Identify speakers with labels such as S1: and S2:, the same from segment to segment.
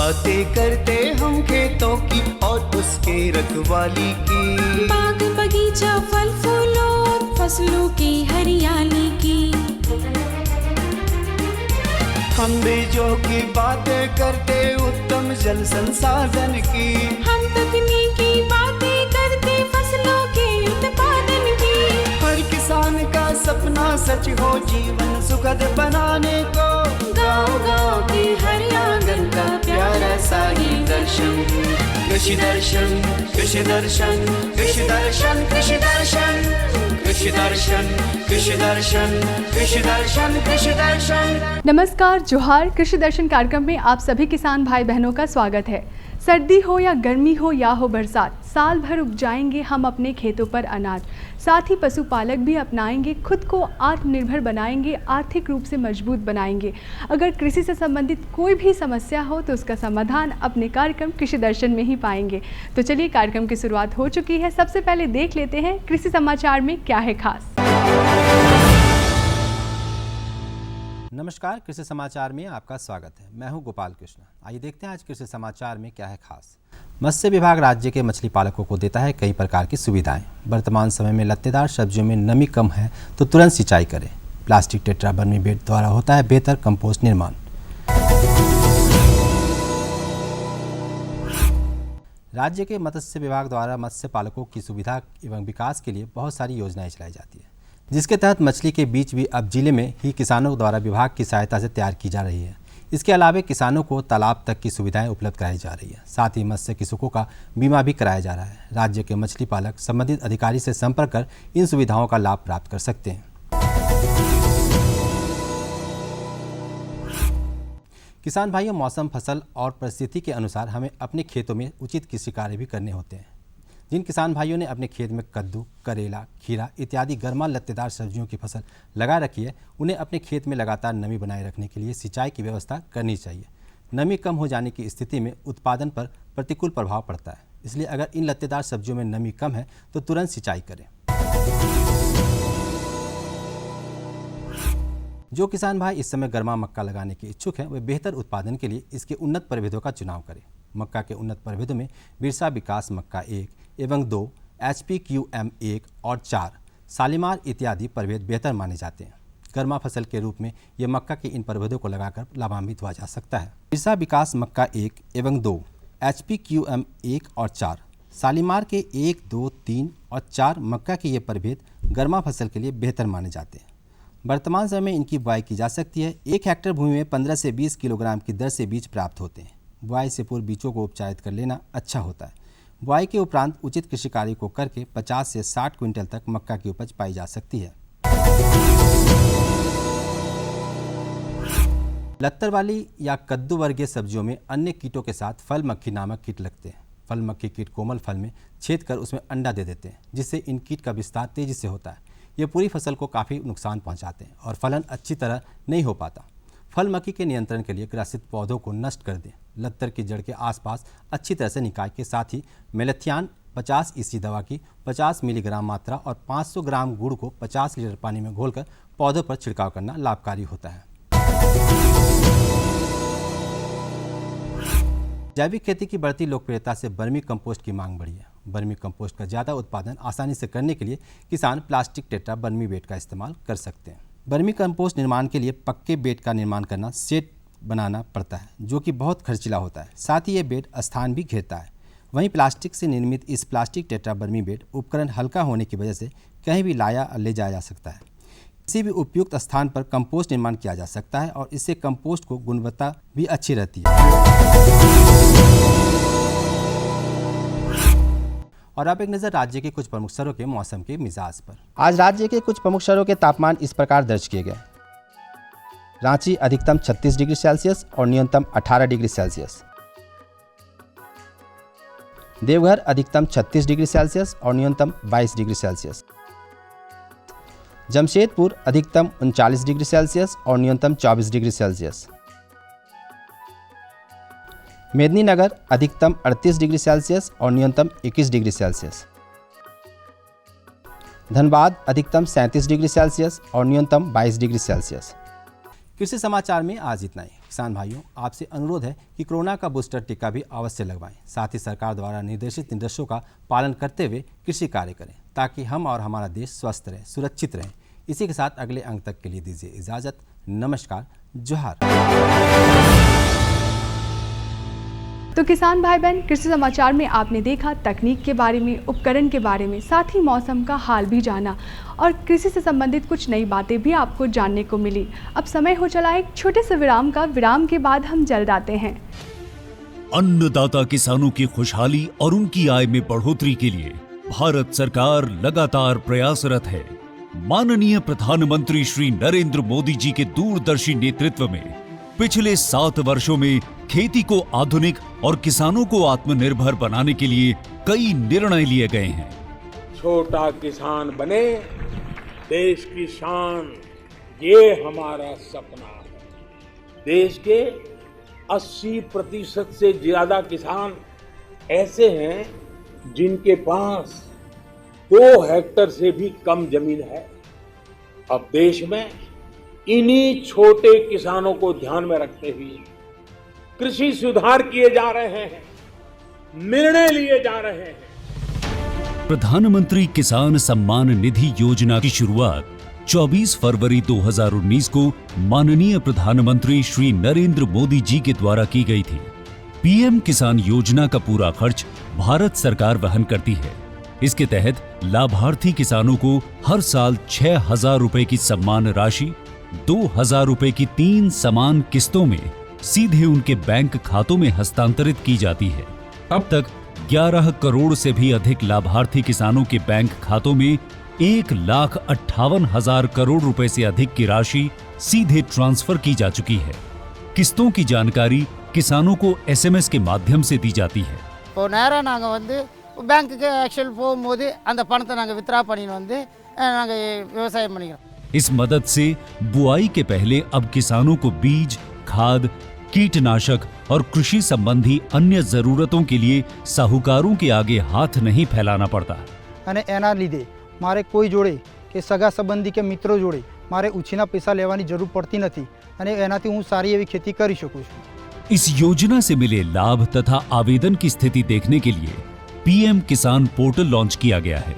S1: बातें करते हम खेतों की और उसके रखवाली की,
S2: बाग बगीचा फल फूलों और फसलों की हरियाली की।
S1: हम बीजों की बातें करते उत्तम जल संसाधन की,
S2: हम तकनीकी बातें करते फसलों के उत्पादन की।
S1: हर किसान का सपना सच हो जीवन सुखद बनाने को,
S2: गाँव-गाँव के हर आंगन का प्यारा सा ही दर्शन।
S1: कृषि दर्शन, कृषि दर्शन, कृषि दर्शन, कृषि दर्शन, कृषि दर्शन, कृषि दर्शन, कृषि दर्शन, कृषि दर्शन।
S3: नमस्कार, जोहार। कृषि दर्शन कार्यक्रम में आप सभी किसान भाई बहनों का स्वागत है। सर्दी हो या गर्मी हो या हो बरसात, साल भर उपजाएंगे हम अपने खेतों पर अनाज। साथ ही पशुपालक भी अपनाएंगे, खुद को आत्मनिर्भर बनाएंगे, आर्थिक रूप से मजबूत बनाएंगे। अगर कृषि से संबंधित कोई भी समस्या हो तो उसका समाधान अपने कार्यक्रम कृषि दर्शन में ही पाएंगे। तो चलिए, कार्यक्रम की शुरुआत हो चुकी है। सबसे पहले देख लेते हैं कृषि समाचार में क्या है खास।
S4: नमस्कार, कृषि समाचार में आपका स्वागत है। मैं हूं गोपाल कृष्ण। आइए देखते हैं आज कृषि समाचार में क्या है खास। मत्स्य विभाग राज्य के मछली पालकों को देता है कई प्रकार की सुविधाएं। वर्तमान समय में लत्तेदार सब्जियों में नमी कम है तो तुरंत सिंचाई करें। प्लास्टिक टेट्रा बर्मी बेड द्वारा होता है बेहतर कंपोस्ट निर्माण। राज्य के मत्स्य विभाग द्वारा मत्स्य पालकों की सुविधा एवं विकास के लिए बहुत सारी योजनाएं चलाई जाती है, जिसके तहत मछली के बीज भी अब जिले में ही किसानों द्वारा विभाग की सहायता से तैयार की जा रही है। इसके अलावा किसानों को तालाब तक की सुविधाएं उपलब्ध कराई जा रही है। साथ ही मत्स्य कृषकों का बीमा भी कराया जा रहा है। राज्य के मछली पालक संबंधित अधिकारी से संपर्क कर इन सुविधाओं का लाभ प्राप्त कर सकते हैं। किसान भाइयों, मौसम, फसल और परिस्थिति के अनुसार हमें अपने खेतों में उचित कृषि कार्य भी करने होते हैं। जिन किसान भाइयों ने अपने खेत में कद्दू, करेला, खीरा इत्यादि गर्मा लत्तेदार सब्जियों की फसल लगा रखी है, उन्हें अपने खेत में लगातार नमी बनाए रखने के लिए सिंचाई की व्यवस्था करनी चाहिए। नमी कम हो जाने की स्थिति में उत्पादन पर प्रतिकूल प्रभाव पड़ता है, इसलिए अगर इन लत्तेदार सब्जियों में नमी कम है तो तुरंत सिंचाई करें। जो किसान भाई इस समय गर्मा मक्का लगाने के इच्छुक हैं, वे बेहतर उत्पादन के लिए इसके उन्नत प्रभेदों का चुनाव करें। मक्का के उन्नत प्रभेदों में बिरसा विकास मक्का 1 एवं 2, HPQM 1 और 4, शालीमार इत्यादि प्रभेद बेहतर माने जाते हैं। गर्मा फसल के रूप में ये मक्का के इन प्रभेदों को लगाकर लाभान्वित हुआ जा सकता है। बिरसा विकास मक्का 1 एवं 2, HPQM 1 और 4, शालीमार के 1, 2, 3 और 4 मक्का के ये प्रभेद गर्मा फसल के लिए बेहतर माने जाते हैं। वर्तमान समय में इनकी बुआई की जा सकती है। 1 हेक्टेयर भूमि में 15 से 20 किलोग्राम की दर से बीज प्राप्त होते हैं। बुआई से पूर्व बीजों को उपचारित कर लेना अच्छा होता है। बुआई के उपरांत उचित कृषि कार्य को करके 50 से 60 क्विंटल तक मक्का की उपज पाई जा सकती है। लत्तर वाली या कद्दू वर्गीय सब्जियों में अन्य कीटों के साथ फल मक्खी नामक कीट लगते हैं। फल मक्खी कीट कोमल फल में छेद कर उसमें अंडा दे देते हैं, जिससे इन कीट का विस्तार तेजी से होता है। ये पूरी फसल को काफ़ी नुकसान पहुंचाते हैं और फलन अच्छी तरह नहीं हो पाता। फल मक्खी के नियंत्रण के लिए ग्रासित पौधों को नष्ट कर दें। लत्तर की जड़ के आसपास अच्छी तरह से निकाय के साथ ही मेलेथियान 50 EC दवा की 50 मिलीग्राम मात्रा और 500 ग्राम गुड़ को 50 लीटर पानी में घोलकर पौधों पर छिड़काव करना लाभकारी होता है। जैविक खेती की बढ़ती लोकप्रियता से बर्मी कंपोस्ट की मांग बढ़ी है। बर्मी कंपोस्ट का ज़्यादा उत्पादन आसानी से करने के लिए किसान प्लास्टिक टेट्रा बर्मी बेड का इस्तेमाल कर सकते हैं। बर्मी कंपोस्ट निर्माण के लिए पक्के बेड का निर्माण करना, सेट बनाना पड़ता है, जो कि बहुत खर्चीला होता है। साथ ही ये बेड स्थान भी घेरता है। वहीं प्लास्टिक से निर्मित इस प्लास्टिक टेट्रा बर्मी बेड उपकरण हल्का होने की वजह से कहीं भी लाया ले जाया जा सकता है। किसी भी उपयुक्त स्थान पर कंपोस्ट निर्माण किया जा सकता है और इससे कंपोस्ट को गुणवत्ता भी अच्छी रहती है। और अब एक नज़र राज्य के कुछ प्रमुख शहरों के मौसम के मिजाज पर। आज राज्य के कुछ प्रमुख शहरों के तापमान इस प्रकार दर्ज किए गए। रांची अधिकतम 36 डिग्री सेल्सियस और न्यूनतम 18 डिग्री सेल्सियस। देवघर अधिकतम 36 डिग्री सेल्सियस और न्यूनतम 22 डिग्री सेल्सियस। जमशेदपुर अधिकतम 39 डिग्री सेल्सियस और न्यूनतम 24 डिग्री सेल्सियस। मेदिनीनगर अधिकतम 38 डिग्री सेल्सियस और न्यूनतम 21 डिग्री सेल्सियस। धनबाद अधिकतम 37 डिग्री सेल्सियस और न्यूनतम 22 डिग्री सेल्सियस। कृषि समाचार में आज इतना ही। किसान भाइयों, आपसे अनुरोध है कि कोरोना का बूस्टर टीका भी अवश्य लगवाएं। साथ ही सरकार द्वारा निर्देशित निर्देशों का पालन करते हुए कृषि कार्य करें ताकि हम और हमारा देश स्वस्थ रहे, सुरक्षित रहे। इसी के साथ अगले अंक तक के लिए दीजिए इजाज़त। नमस्कार, जोहार।
S3: तो किसान भाई बहन, कृषि समाचार में आपने देखा तकनीक के बारे में, उपकरण के बारे में, साथ ही मौसम का हाल भी जाना और कृषि से संबंधित कुछ नई बातें भी आपको जानने को मिली। अब समय हो चला एक छोटे से विराम का। विराम के बाद हम जल्द आते हैं।
S5: अन्नदाता किसानों की खुशहाली और उनकी आय में बढ़ोतरी के लिए भारत सरकार लगातार प्रयासरत है। माननीय प्रधानमंत्री श्री नरेंद्र मोदी जी के दूरदर्शी नेतृत्व में पिछले 7 वर्षों में खेती को आधुनिक और किसानों को आत्मनिर्भर बनाने के लिए कई निर्णय लिए गए हैं।
S6: छोटा किसान बने देश की शान, ये हमारा सपना है। देश के 80% से ज्यादा किसान ऐसे हैं जिनके पास 2 हेक्टेयर से भी कम जमीन है। अब देश में इन्हीं छोटे किसानों को ध्यान में रखते हुए कृषि सुधार किए जा रहे हैं, निर्णय लिए जा रहे हैं।
S5: प्रधानमंत्री किसान सम्मान निधि योजना की शुरुआत 24 फरवरी 2019 को माननीय प्रधानमंत्री श्री नरेंद्र मोदी जी के द्वारा की गई थी। पीएम किसान योजना का पूरा खर्च भारत सरकार वहन करती है। इसके तहत लाभार्थी किसानों को हर साल 6,000 रुपए की सम्मान राशि 2,000 रुपए की 3 समान किस्तों में सीधे उनके बैंक खातों में हस्तांतरित की जाती है। अब तक 11 करोड़ से भी अधिक लाभार्थी किसानों के बैंक खातों में 1,58,000 करोड़ रुपए से अधिक की राशि सीधे ट्रांसफर की जा चुकी है। किस्तों की जानकारी किसानों को एसएमएस के माध्यम से दी जाती है।
S7: இப்போ நேரா நாங்க வந்து பேங்க்குக்கு ஆக்சுவல் போகும்போது அந்த பணத்தை நாங்க வித்ரா பண்ணிட்டு வந்து நாங்க விவசாயம் பண்ணிக்கிறோம்।
S5: इस मदद से बुआई के पहले अब किसानों को बीज, खाद, कीटनाशक और कृषि संबंधी अन्य जरूरतों के लिए साहूकारों के आगे हाथ नहीं फैलाना पड़ता।
S8: અને એના લીધે મારે કોઈ જોડે કે સગા સંબંધી કે મિત્રો જોડે મારે ઉછીના પૈસા લેવાની જરૂર પડતી નથી અને એનાથી હું સારી એવી खेती કરી શકું છું।
S5: इस योजना से मिले लाभ तथा आवेदन की स्थिति देखने के लिए पीएम किसान पोर्टल लॉन्च किया गया है।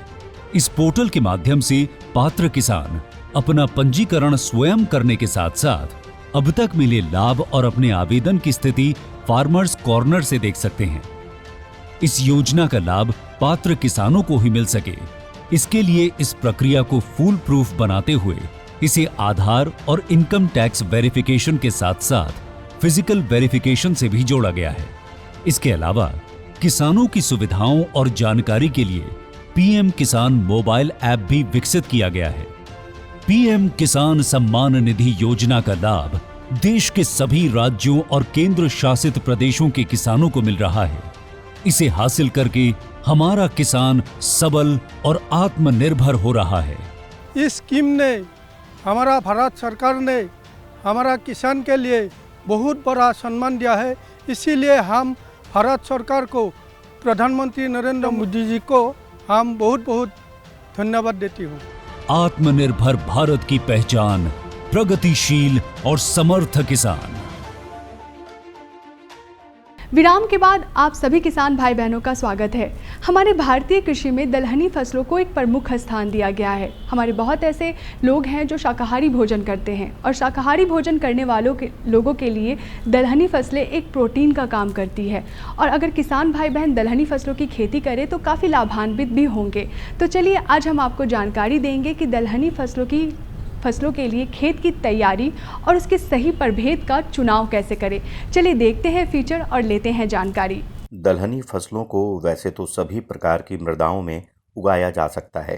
S5: इस पोर्टल के माध्यम से पात्र किसान अपना पंजीकरण स्वयं करने के साथ साथ अब तक मिले लाभ और अपने आवेदन की स्थिति फार्मर्स कॉर्नर से देख सकते हैं। इस योजना का लाभ पात्र किसानों को ही मिल सके, इसके लिए इस प्रक्रिया को फूल प्रूफ बनाते हुए इसे आधार और इनकम टैक्स वेरिफिकेशन के साथ साथ फिजिकल वेरिफिकेशन से भी जोड़ा गया है। इसके अलावा किसानों की सुविधाओं और जानकारी के लिए पीएम किसान मोबाइल ऐप भी विकसित किया गया है। पीएम किसान सम्मान निधि योजना का लाभ देश के सभी राज्यों और केंद्र शासित प्रदेशों के किसानों को मिल रहा है। इसे हासिल करके हमारा किसान सबल और आत्मनिर्भर हो रहा है।
S8: इस स्कीम ने हमारा भारत सरकार ने हमारा किसान के लिए बहुत बड़ा सम्मान दिया है। इसीलिए हम भारत सरकार को, प्रधानमंत्री नरेंद्र मोदी जी को हम बहुत बहुत धन्यवाद देती हूँ।
S5: आत्मनिर्भर भारत की पहचान प्रगतिशील और समर्थ किसान।
S3: विराम के बाद आप सभी किसान भाई बहनों का स्वागत है। हमारे भारतीय कृषि में दलहनी फसलों को एक प्रमुख स्थान दिया गया है। हमारे बहुत ऐसे लोग हैं जो शाकाहारी भोजन करते हैं और शाकाहारी भोजन करने वालों के लोगों के लिए दलहनी फसलें एक प्रोटीन का काम करती है और अगर किसान भाई बहन दलहनी फसलों की खेती करें तो काफ़ी लाभान्वित भी होंगे। तो चलिए आज हम आपको जानकारी देंगे कि दलहनी फसलों के लिए खेत की तैयारी और उसके सही प्रभेद का चुनाव कैसे करें। चलिए देखते हैं फीचर और लेते हैं जानकारी।
S9: दलहनी फसलों को वैसे तो सभी प्रकार की मृदाओं में उगाया जा सकता है,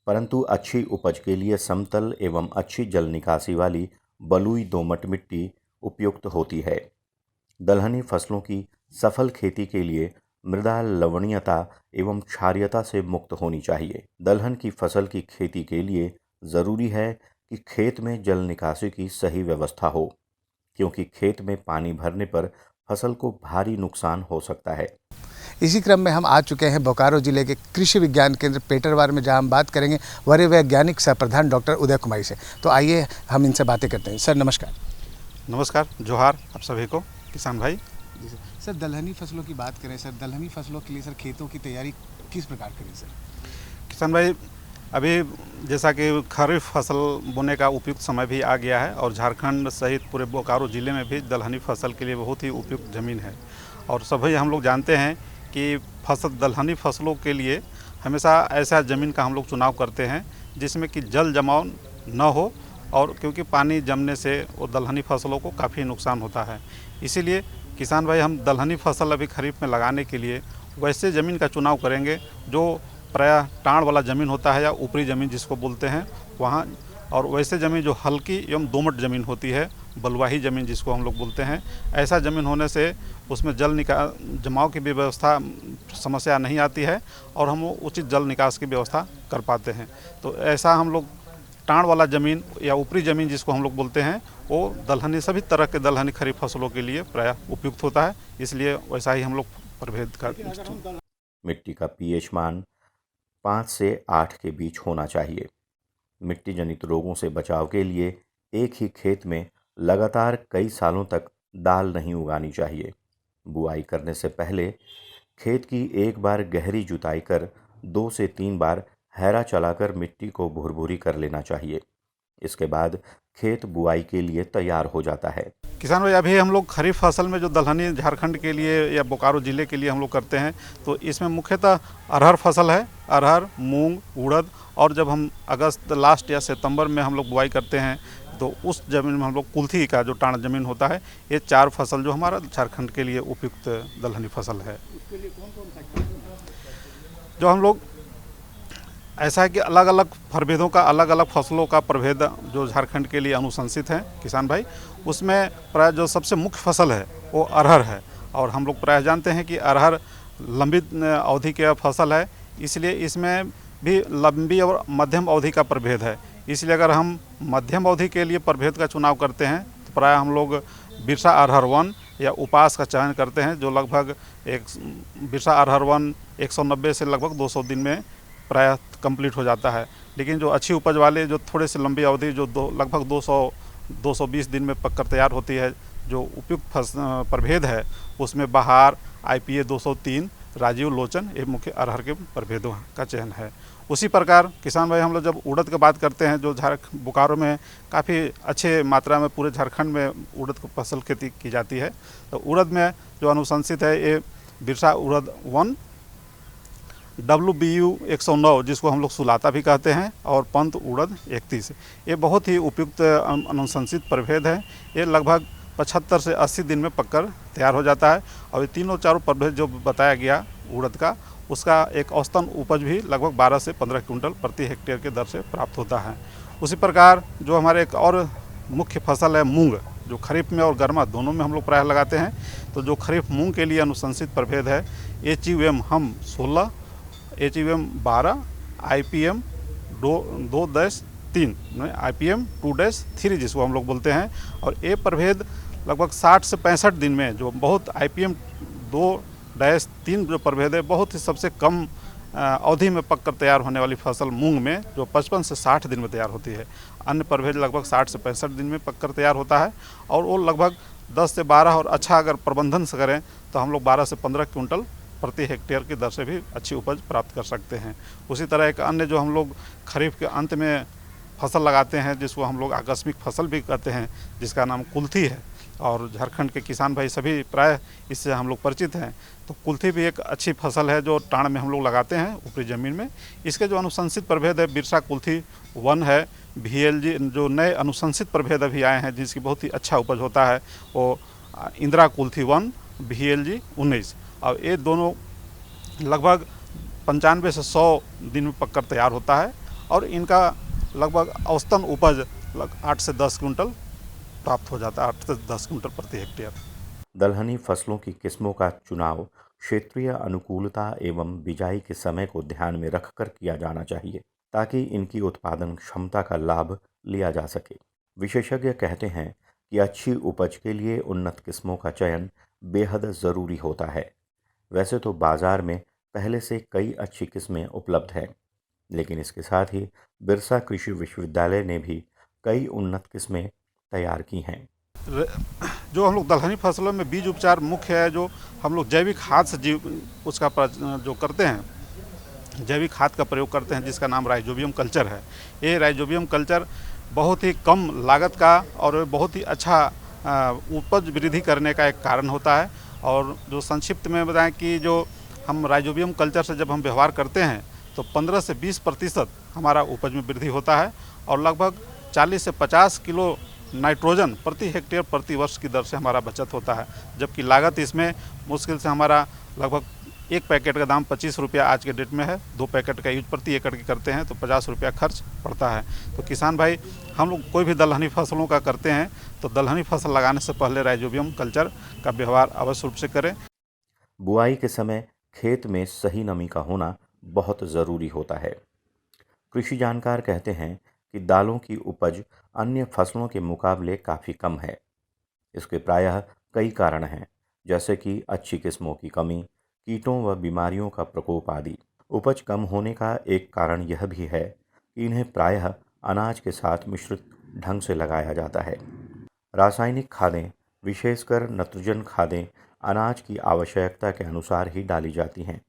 S9: परंतु अच्छी उपज के लिए समतल एवं अच्छी जल निकासी वाली बलुई दोमट मिट्टी उपयुक्त होती है। दलहनी फसलों की सफल खेती के लिए मृदा लवणीयता एवं क्षारीयता से मुक्त होनी चाहिए। दलहन की फसल की खेती के लिए ज़रूरी है कि खेत में जल निकासी की सही व्यवस्था हो, क्योंकि खेत में पानी भरने पर फसल को भारी नुकसान हो सकता है।
S10: इसी क्रम में हम आ चुके हैं बोकारो जिले के कृषि विज्ञान केंद्र पेटरवार में, जहां हम बात करेंगे वरीय वैज्ञानिक सह प्रधान डॉक्टर उदय कुमारी से। तो आइए हम इनसे बातें करते हैं। सर नमस्कार।
S11: नमस्कार, जोहार आप सभी को किसान भाई।
S10: जी सर, दलहनी फसलों की बात करें सर, दलहनी फसलों के लिए सर खेतों की तैयारी किस प्रकार करें सर?
S11: किसान भाई, अभी जैसा कि खरीफ फसल बोने का उपयुक्त समय भी आ गया है और झारखंड सहित पूरे बोकारो ज़िले में भी दलहनी फसल के लिए बहुत ही उपयुक्त ज़मीन है। और सभी हम लोग जानते हैं कि दलहनी फसलों के लिए हमेशा ऐसा ज़मीन का हम लोग चुनाव करते हैं जिसमें कि जल जमाव न हो, और क्योंकि पानी जमने से वो दलहनी फसलों को काफ़ी नुकसान होता है। इसीलिए किसान भाई, हम दलहनी फसल अभी खरीफ में लगाने के लिए वैसे ज़मीन का चुनाव करेंगे जो प्रायः टाण वाला ज़मीन होता है या ऊपरी ज़मीन जिसको बोलते हैं वहाँ, और वैसे ज़मीन जो हल्की एवं दोमट ज़मीन होती है, बलुआही ज़मीन जिसको हम लोग बोलते हैं, ऐसा ज़मीन होने से उसमें जमाव की भी व्यवस्था समस्या नहीं आती है और हम उचित जल निकास की व्यवस्था कर पाते हैं। तो ऐसा हम लोग टाण वाला ज़मीन या ऊपरी ज़मीन जिसको हम लोग बोलते हैं वो दलहनी, सभी तरह के दलहनी खरीफ फसलों के लिए प्रायः उपयुक्त होता है। इसलिए वैसा ही हम लोग प्रभेद का।
S9: मिट्टी का पीएच मान 5 से 8 के बीच होना चाहिए। मिट्टी जनित रोगों से बचाव के लिए एक ही खेत में लगातार कई सालों तक दाल नहीं उगानी चाहिए। बुआई करने से पहले खेत की एक बार गहरी जुताई कर 2 से 3 बार हैरा चलाकर मिट्टी को भुरभुरी कर लेना चाहिए। इसके बाद खेत बुआई के लिए तैयार हो जाता है।
S11: किसान भाई, अभी हम लोग खरीफ फसल में जो दलहनी झारखंड के लिए या बोकारो ज़िले के लिए हम लोग करते हैं, तो इसमें मुख्यतः अरहर फसल है, अरहर, मूंग, उड़द, और जब हम अगस्त लास्ट या सितंबर में हम लोग बुआई करते हैं तो उस ज़मीन में हम लोग कुल्थी का जो टाण ज़मीन होता है, ये 4 फसल जो हमारा झारखंड के लिए उपयुक्त दलहनी फसल है। जो हम लोग ऐसा है कि अलग अलग प्रभेदों का, अलग अलग फसलों का प्रभेद जो झारखंड के लिए अनुशंसित है किसान भाई, उसमें प्राय जो सबसे मुख्य फसल है वो अरहर है। और हम लोग प्राय जानते हैं कि अरहर लंबी अवधि की फसल है, इसलिए इसमें भी लंबी और मध्यम अवधि का प्रभेद है। इसलिए अगर हम मध्यम अवधि के लिए प्रभेद का चुनाव करते हैं तो प्राय हम लोग बिरसा अरहर 1 या उपास का चयन करते हैं, जो लगभग बिरसा अरहर 1 190 से लगभग 200 दिन में प्रायः कंप्लीट हो जाता है। लेकिन जो अच्छी उपज वाले, जो थोड़े से लंबी अवधि, जो लगभग 200-220 दिन में पककर तैयार होती है, जो उपयुक्त प्रभेद है, उसमें बहार, IPA 203, राजीव लोचन, ये मुख्य अरहर के प्रभेदों का चयन है। उसी प्रकार किसान भाई, हम लोग जब उड़द की बात करते हैं, जो बोकारो में काफ़ी अच्छे मात्रा में पूरे झारखंड में उड़द की फसल खेती की जाती है, तो उड़द में जो अनुशंसित है ये बिरसा उड़द 1, WBU 109 जिसको हम लोग सुलाता भी कहते हैं, और पंत उड़द 31, ये बहुत ही उपयुक्त अनुशंसित प्रभेद है। ये लगभग 75 से 80 दिन में पककर तैयार हो जाता है। और ये तीनों चारों प्रभेद जो बताया गया उड़द का, उसका एक औसतन उपज भी लगभग 12 से 15 क्विंटल प्रति हेक्टेयर के दर से प्राप्त होता है। उसी प्रकार जो हमारे एक और मुख्य फसल है मूंग, जो खरीफ में और गर्मा दोनों में हम लोग प्रायः लगाते हैं, तो जो खरीफ मूंग के लिए अनुशंसित प्रभेद है HUM हम 16, HUM 12, IPM 2-3, IPM 2-3 जिसको हम लोग बोलते हैं। और ये प्रभेद लगभग 60 से 65 दिन में, जो बहुत IPM 2-3 जो प्रभेद है, बहुत ही सबसे कम अवधि में पककर तैयार होने वाली फसल मूंग में, जो 55 से 60 दिन में तैयार होती है। अन्य प्रभेद लगभग 60 से 65 दिन में पककर तैयार होता है, और वो लगभग 10 से 12, और अच्छा अगर प्रबंधन से करें तो हम लोग 12 से 15 क्विंटल प्रति हेक्टेयर की दर से भी अच्छी उपज प्राप्त कर सकते हैं। उसी तरह एक अन्य जो हम लोग खरीफ के अंत में फसल लगाते हैं, जिसको हम लोग आकस्मिक फसल भी कहते हैं, जिसका नाम कुल्थी है, और झारखंड के किसान भाई सभी प्राय इससे हम लोग परिचित हैं। तो कुल्थी भी एक अच्छी फसल है जो टाण में हम लोग लगाते हैं ऊपरी ज़मीन में। इसके जो अनुशंसित प्रभेद है, बिरसा कुल्थी 1 है, VLG जो नए अनुशंसित प्रभेद अभी आए हैं जिसकी बहुत ही अच्छा उपज होता है, वो इंदिरा कुल्थी 1, VLG 19, और ये दोनों लगभग 95 से 100 दिन में पककर तैयार होता है, और इनका लगभग औसतन उपज 8 से 10 क्विंटल प्राप्त हो जाता है, 8 से 10 क्विंटल प्रति हेक्टेयर।
S9: दलहनी फसलों की किस्मों का चुनाव क्षेत्रीय अनुकूलता एवं बिजाई के समय को ध्यान में रखकर किया जाना चाहिए, ताकि इनकी उत्पादन क्षमता का लाभ लिया जा सके। विशेषज्ञ कहते हैं कि अच्छी उपज के लिए उन्नत किस्मों का चयन बेहद ज़रूरी होता है। वैसे तो बाज़ार में पहले से कई अच्छी किस्में उपलब्ध हैं, लेकिन इसके साथ ही बिरसा कृषि विश्वविद्यालय ने भी कई उन्नत किस्में तैयार की हैं।
S11: जो हम लोग दलहनी फसलों में बीज उपचार मुख्य है, जो हम लोग जैविक खाद से जो करते हैं, जैविक खाद का प्रयोग करते हैं, जिसका नाम राइजोबियम कल्चर है। ये राइजोबियम कल्चर बहुत ही कम लागत का और बहुत ही अच्छा उपज वृद्धि करने का एक कारण होता है। और जो संक्षिप्त में बताएं कि जो हम राइजोबियम कल्चर से जब हम व्यवहार करते हैं तो 15 से 20% हमारा उपज में वृद्धि होता है और लगभग 40 से 50 किलो नाइट्रोजन प्रति हेक्टेयर प्रति वर्ष की दर से हमारा बचत होता है। जबकि लागत इसमें मुश्किल से हमारा लगभग एक पैकेट का दाम 25 रुपया आज के डेट में है। 2 पैकेट का यूज प्रति एकड़ की करते हैं तो 50 रुपया खर्च पड़ता है। तो किसान भाई, हम लोग कोई भी दलहनी फसलों का करते हैं तो दलहनी फसल लगाने से पहले राइजोबियम कल्चर का व्यवहार अवश्य रूप से करें।
S9: बुआई के समय खेत में सही नमी का होना बहुत ज़रूरी होता है। कृषि जानकार कहते हैं कि दालों की उपज अन्य फसलों के मुकाबले काफ़ी कम है। इसके प्रायः कई कारण हैं, जैसे कि अच्छी किस्मों की कमी, कीटों व बीमारियों का प्रकोप आदि। उपज कम होने का एक कारण यह भी है कि इन्हें प्रायः अनाज के साथ मिश्रित ढंग से लगाया जाता है। रासायनिक खादें, विशेषकर नाइट्रोजन खादें, अनाज की आवश्यकता के अनुसार ही डाली जाती हैं,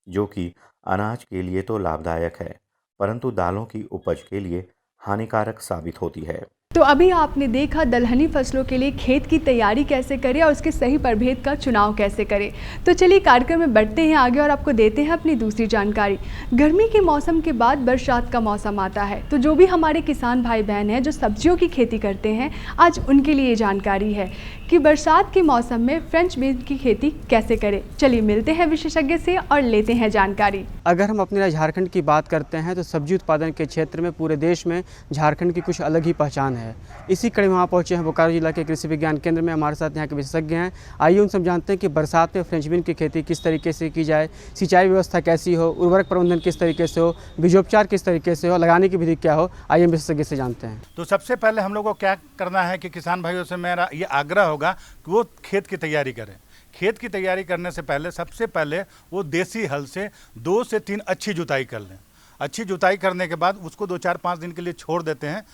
S9: जो कि अनाज के लिए तो लाभदायक है, परंतु दालों की उपज के लिए हानिकारक साबित होती है।
S3: तो अभी आपने देखा दलहनी फसलों के लिए खेत की तैयारी कैसे करें और उसके सही प्रभेद का चुनाव कैसे करें। तो चलिए कार्यक्रम में बढ़ते हैं आगे और आपको देते हैं अपनी दूसरी जानकारी। गर्मी के मौसम के बाद बरसात का मौसम आता है, तो जो भी हमारे किसान भाई बहन हैं जो सब्जियों की खेती करते हैं, आज उनके लिए ये जानकारी है कि बरसात के मौसम में फ्रेंच बीन की खेती कैसे करें। चलिए मिलते हैं विशेषज्ञ से और लेते हैं जानकारी।
S12: अगर हम अपने झारखंड की बात करते हैं तो सब्जी उत्पादन के क्षेत्र में पूरे देश में झारखंड की कुछ अलग ही पहचान है। इसी कड़ी में वहाँ पहुँचे हैं बोकारो जिला के कृषि विज्ञान केंद्र में। हमारे साथ यहाँ के विशेषज्ञ हैं। आइए उनसे हम जानते हैं कि बरसात में फ्रेंच बीन की खेती किस तरीके से की जाए, सिंचाई व्यवस्था कैसी हो, उर्वरक प्रबंधन किस तरीके से हो, बीजोपचार किस तरीके से हो, लगाने की विधि क्या हो। आइए हम विशेषज्ञ से जानते हैं।
S10: तो सबसे पहले हम लोग को क्या करना है कि किसान भाइयों से मेरा ये आग्रह होगा कि वो खेत की तैयारी करें। खेत की तैयारी करने से पहले सबसे पहले वो देसी हल से 2 से 3 अच्छी जुताई कर लें। अच्छी जुताई करने के बाद उसको 2-4-5 दिन के लिए छोड़ देते हैं।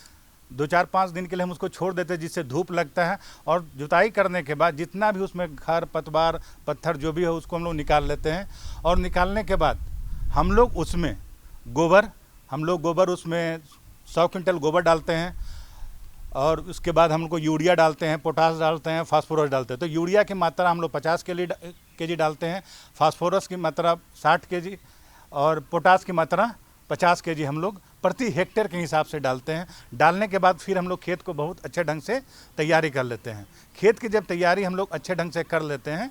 S10: 2-4-5 दिन के लिए हम उसको छोड़ देते हैं, जिससे धूप लगता है। और जुताई करने के बाद जितना भी उसमें खर पतवार पत्थर जो भी है उसको हम लोग निकाल लेते हैं। और निकालने के बाद हम लोग उसमें गोबर उसमें 100 क्विंटल गोबर डालते हैं। और उसके बाद हम लोग को यूरिया डालते हैं, पोटास डालते हैं, फास्फोरस डालते हैं। तो यूरिया की मात्रा हम लोग 50 केजी डालते हैं, फास्फोरस की मात्रा 60 केजी और पोटास की मात्रा 50 केजी हम लोग प्रति हेक्टेयर के हिसाब से डालते हैं। डालने के बाद फिर हम लोग खेत को बहुत अच्छे ढंग से तैयारी कर लेते हैं। खेत की जब तैयारी हम लोग अच्छे ढंग से कर लेते हैं,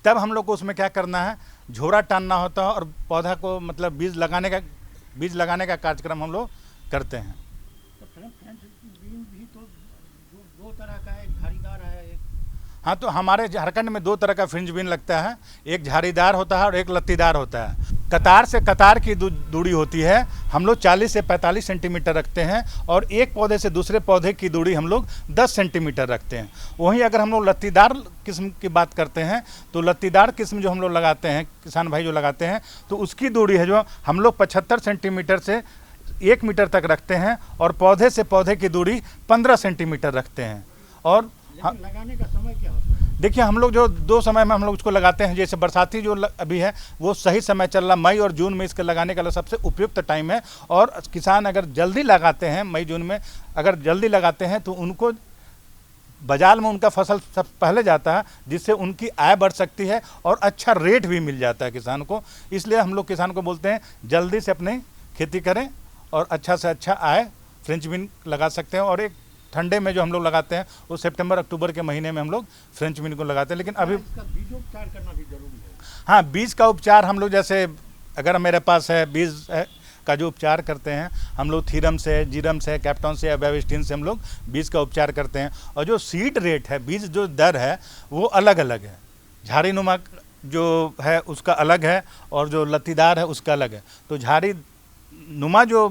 S10: तब हम लोग को उसमें क्या करना है, झोरा टानना होता है और पौधा को मतलब बीज लगाने का कार्यक्रम हम लोग करते हैं। हाँ, तो हमारे झारखंड में 2 तरह का फ्रिंज बीन लगता है। एक झाड़ीदार होता है और एक लत्तीदार होता है। कतार से कतार की दूरी होती है, हम लोग 40 से 45 सेंटीमीटर रखते हैं। और एक पौधे से दूसरे पौधे की दूरी हम लोग 10 सेंटीमीटर रखते हैं। वहीं अगर हम लोग लत्तीदार किस्म की बात करते हैं तो लत्तीदार किस्म जो हम लोग लगाते हैं, किसान भाई जो लगाते हैं, तो उसकी दूरी है जो हम लोग 75 सेंटीमीटर से 1 मीटर तक रखते हैं। और पौधे से पौधे की दूरी 15 सेंटीमीटर रखते हैं। और लगाने का समय क्या होता है? देखिए, हम लोग जो 2 समय में हम लोग उसको लगाते हैं। जैसे बरसाती जो अभी है वो सही समय चल रहा, मई और जून में इसके लगाने का सबसे उपयुक्त टाइम है। और किसान अगर जल्दी लगाते हैं, मई जून में अगर जल्दी लगाते हैं तो उनको बाजार में उनका फसल सब पहले जाता है, जिससे उनकी आय बढ़ सकती है और अच्छा रेट भी मिल जाता है किसान को। इसलिए हम लोग किसान को बोलते हैं जल्दी से अपनी खेती करें और अच्छा से अच्छा आय फ्रेंच बीन लगा सकते हैं। और एक ठंडे में जो हम लोग लगाते हैं वो सितंबर अक्टूबर के महीने में हम लोग फ्रेंच बीन को लगाते हैं। लेकिन अभी
S13: इसका बीजोपचार करना भी जरूरी है।
S10: हाँ, बीज का उपचार हम लोग जैसे अगर मेरे पास है बीज का जो उपचार करते हैं हम लोग थीरम से, जीरम से, कैप्टन से या बेविस्टिन से हम लोग बीज का उपचार करते हैं। और जो सीड रेट है, बीज जो दर है वो अलग अलग है। झाड़ी नुमा जो है उसका अलग है और जो लत्तीदार है उसका अलग है। तो झाड़ी नुमा जो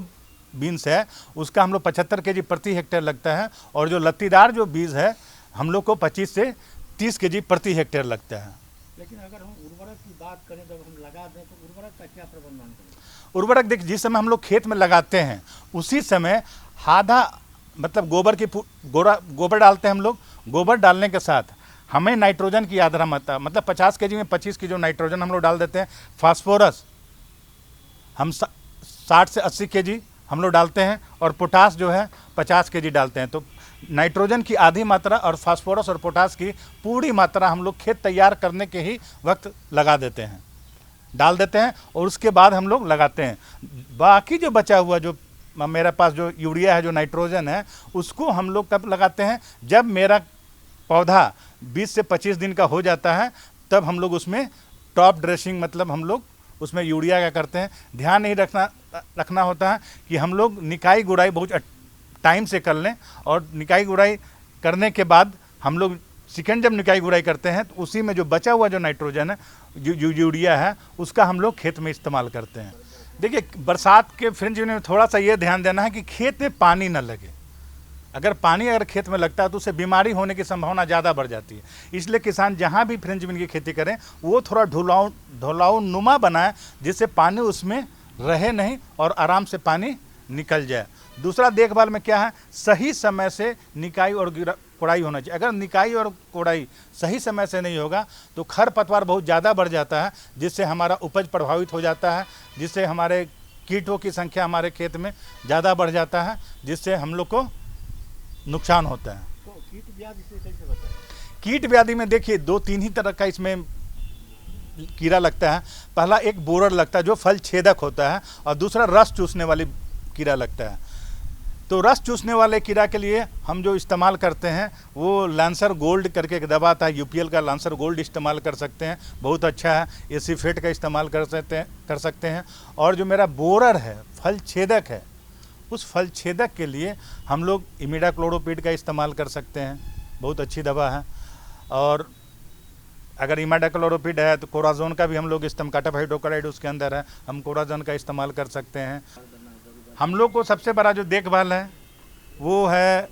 S10: बीन्स है उसका हम लोग 75 केजी प्रति हेक्टेयर लगता है। और जो लत्तीदार जो बीज है हम लोग को 25 से 30 केजी प्रति हेक्टेयर लगता है।
S13: लेकिन अगर हम उर्वरक की बात करें, जब हम लगा दें तो उर्वरक का क्या प्रबंधन करें?
S10: उर्वरक देखिए, जिस समय हम लोग खेत में लगाते हैं उसी समय आधा मतलब गोबर डालते हैं हम लोग। गोबर डालने के साथ हमें नाइट्रोजन की आधा मात्रा मतलब 50 केजी में 25 की जो नाइट्रोजन हम लोग डाल देते हैं। फास्फोरस हम 60 से 80 केजी हम लोग डालते हैं और पोटास जो है 50 केजी डालते हैं। तो नाइट्रोजन की आधी मात्रा और फास्फोरस और पोटास की पूरी मात्रा हम लोग खेत तैयार करने के ही वक्त लगा देते हैं, डाल देते हैं और उसके बाद हम लोग लगाते हैं। बाकी जो बचा हुआ जो मेरे पास जो यूरिया है, जो नाइट्रोजन है, उसको हम लोग कब लगाते हैं? जब मेरा पौधा 20 से 25 दिन का हो जाता है, तब हम लोग उसमें टॉप ड्रेसिंग मतलब हम लोग उसमें यूरिया क्या करते हैं, ध्यान नहीं रखना होता है कि हम लोग निकाई गुड़ाई बहुत टाइम से कर लें। और निकाई गुड़ाई करने के बाद हम लोग सेकेंड जब निकाई गुड़ाई करते हैं तो उसी में जो बचा हुआ जो नाइट्रोजन है, जो यूरिया है, उसका हम लोग खेत में इस्तेमाल करते हैं। देखिए, बरसात के फ्रिंज में थोड़ा सा ये ध्यान देना है कि खेत में पानी न लगे। अगर खेत में लगता है तो उससे बीमारी होने की संभावना ज़्यादा बढ़ जाती है। इसलिए किसान जहाँ भी फ्रिंज जमीन की खेती करें वो थोड़ा ढोलाव नुमा बनाए, जिससे पानी उसमें रहे नहीं और आराम से पानी निकल जाए। दूसरा देखभाल में क्या है, सही समय से निकाई और कोड़ाई होना चाहिए। अगर निकाई और कोड़ाई सही समय से नहीं होगा तो खरपतवार बहुत ज़्यादा बढ़ जाता है, जिससे हमारा उपज प्रभावित हो जाता है, जिससे हमारे कीटों की संख्या हमारे खेत में ज़्यादा बढ़ जाता है, जिससे हम लोग को नुकसान होता है।
S13: तो कीट व्याधि से कैसे बचाएं?
S10: कीट व्याधि में देखिए 2-3 ही तरह का इसमें कीड़ा लगता है। पहला एक बोरर लगता है जो फल छेदक होता है, और दूसरा रस चूसने वाली कीड़ा लगता है। तो रस चूसने वाले कीड़ा के लिए हम जो इस्तेमाल करते हैं वो लांसर गोल्ड करके एक दवा आता है, यूपीएल का लांसर गोल्ड इस्तेमाल कर सकते हैं, बहुत अच्छा है। एसीफेट का इस्तेमाल कर सकते हैं। और जो मेरा बोरर है, फल छेदक है, उस फल छेदक के लिए हम लोग इमिडाक्लोरोपिड का इस्तेमाल कर सकते हैं, बहुत अच्छी दवा है। और अगर इमिडाक्लोरोपिड है तो कोराजोन का भी हम लोग काटाप हाइड्रोक्लोराइड उसके अंदर है, हम कोराजोन का इस्तेमाल कर सकते हैं। हम लोग को सबसे बड़ा जो देखभाल है वो है,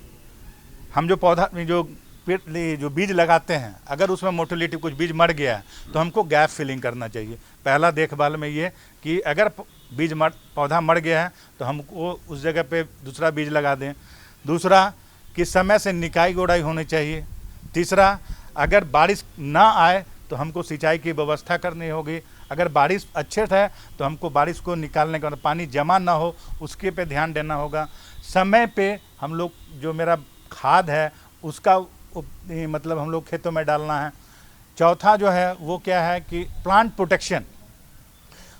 S10: हम जो बीज लगाते हैं, अगर उसमें मोटिलिटी कुछ बीज मर गया है तो हमको गैप फिलिंग करना चाहिए। पहला देखभाल में ये कि अगर पौधा मर गया है तो हमको उस जगह पे दूसरा बीज लगा दें। दूसरा कि समय से निकाई गोड़ाई होनी चाहिए। तीसरा, अगर बारिश ना आए तो हमको सिंचाई की व्यवस्था करनी होगी। अगर बारिश अच्छे है तो हमको बारिश को निकालने का, पानी जमा ना हो उसके पे ध्यान देना होगा। समय पे हम लोग जो मेरा खाद है उसका मतलब हम लोग खेतों में डालना है। चौथा जो है वो क्या है कि प्लांट प्रोटेक्शन,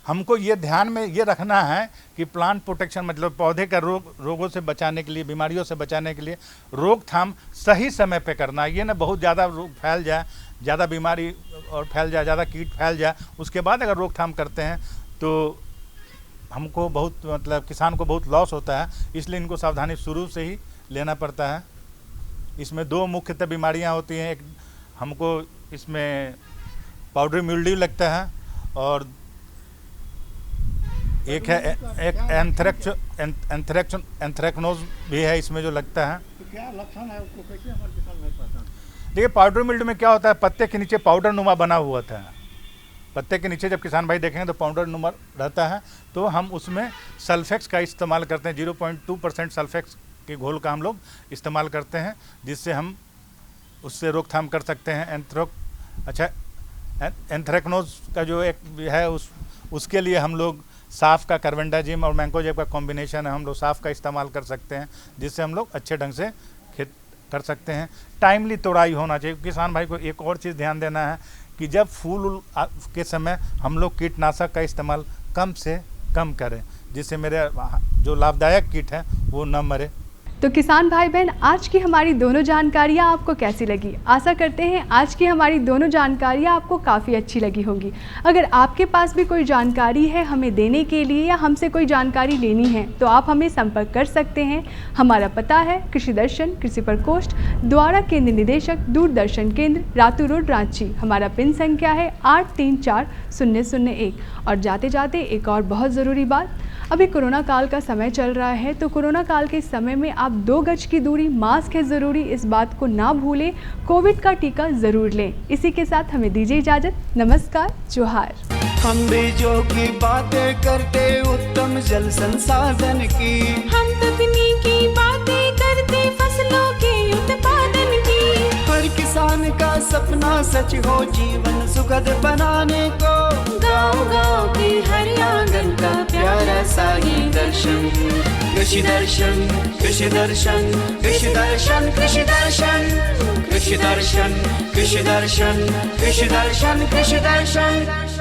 S10: हमको ये ध्यान में ये रखना है कि प्लांट प्रोटेक्शन मतलब पौधे का रोगों से बचाने के लिए, बीमारियों से बचाने के लिए रोकथाम सही समय पे करना है। ये ना बहुत ज़्यादा रोग फैल जाए, ज़्यादा बीमारी और फैल जाए, ज़्यादा कीट फैल जाए, उसके बाद अगर रोकथाम करते हैं तो हमको बहुत मतलब किसान को बहुत लॉस होता है। इसलिए इनको सावधानी शुरू से ही लेना पड़ता है। इसमें 2 मुख्यतः बीमारियां होती हैं, एक हमको इसमें पाउडरी मिल्ड्यू लगता है और एक है एंथ्रेक्नोज भी है इसमें जो लगता है।
S13: तो क्या लक्षण है उसको, कैसे हमारे किसान भाई पहचान?
S10: देखिए, पाउडर मिल्ड्यू में क्या होता है, पत्ते के नीचे पाउडर नुमा बना हुआ था। पत्ते के नीचे जब किसान भाई देखेंगे तो पाउडर नुमा रहता है, तो हम उसमें सल्फेक्स का इस्तेमाल करते हैं। 0.2% सल्फेक्स के घोल का हम लोग इस्तेमाल करते हैं, जिससे हम उससे रोकथाम कर सकते हैं। एंथ्रेक्नोज का जो एक है उसके लिए हम लोग साफ का कार्बेंडाजिम और मैंकोजेब का कॉम्बिनेशन है, हम लोग साफ का इस्तेमाल कर सकते हैं, जिससे हम लोग अच्छे ढंग से खेत कर सकते हैं। टाइमली तोड़ाई होना चाहिए। किसान भाई को एक और चीज़ ध्यान देना है कि जब फूल के समय हम लोग कीटनाशक का इस्तेमाल कम से कम करें, जिससे मेरे जो लाभदायक कीट हैं वो न मरे।
S3: तो किसान भाई बहन, आज की हमारी दोनों जानकारियाँ आपको कैसी लगी? आशा करते हैं आज की हमारी दोनों जानकारियाँ आपको काफ़ी अच्छी लगी होंगी। अगर आपके पास भी कोई जानकारी है हमें देने के लिए या हमसे कोई जानकारी लेनी है तो आप हमें संपर्क कर सकते हैं। हमारा पता है कृषि दर्शन, कृषि प्रकोष्ठ, द्वारा केंद्र निदेशक, दूरदर्शन केंद्र, रातू रोड, रांची। हमारा पिन संख्या है 834001। और जाते जाते एक और बहुत ज़रूरी बात, अभी कोरोना काल का समय चल रहा है, तो कोरोना काल के समय में आप 2 गज की दूरी, मास्क है ज़रूरी, इस बात को ना भूलें। कोविड का टीका ज़रूर लें। इसी के साथ हमें दीजिए इजाज़त। नमस्कार, जोहार।
S1: हम बीजों की बातें करते उत्तम जल संसाधन की,
S2: हम तकनीकी बातें करते फसलों के उत्पादन की।
S1: हर किसान का सपना सच हो जीवन सुखद बनाने को,
S2: गाँव-गाँव के हर आंगन का प्यारा सा ही दर्शन।
S1: कृषि दर्शन, कृषि दर्शन, कृषि दर्शन, कृषि दर्शन, कृषि दर्शन, कृषि दर्शन, कृषि दर्शन, कृषि दर्शन।